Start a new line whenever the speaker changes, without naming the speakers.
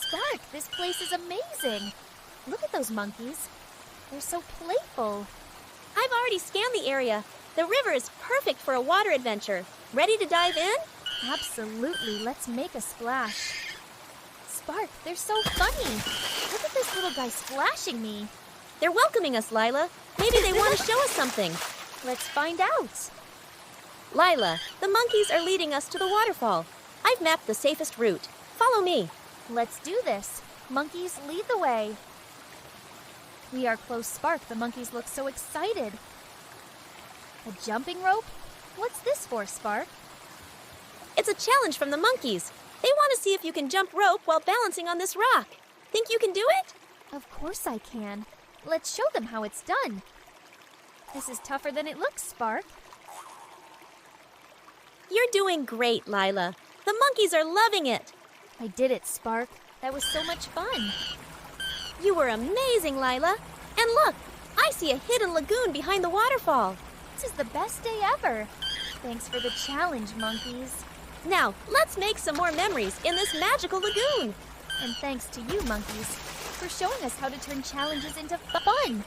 Spark, this place is amazing. Look at those monkeys. They're so playful.
I've already scanned the area. The river is perfect for a water adventure. Ready to dive in?
Absolutely, let's make a splash. Spark, they're so funny. Look at this little guy splashing me.
They're welcoming us, Lila. Maybe they want to show us something.
Let's find out.
Lila, the monkeys are leading us to the waterfall. I've mapped the safest route. Follow me.
Let's do this. Monkeys, lead the way. We are close, Spark. The monkeys look so excited. A jumping rope? What's this for, Spark?
It's a challenge from the monkeys. They want to see if you can jump rope while balancing on this rock. Think you can do it?
Of course I can. Let's show them how it's done. This is tougher than it looks, Spark.
You're doing great, Lila. The monkeys are loving it.
I did it, Spark. That was so much fun.
You were amazing, Lila. And look, I see a hidden lagoon behind the waterfall.
This is the best day ever. Thanks for the challenge, monkeys.
Now, let's make some more memories in this magical lagoon.
And thanks to you, monkeys, for showing us how to turn challenges into fun.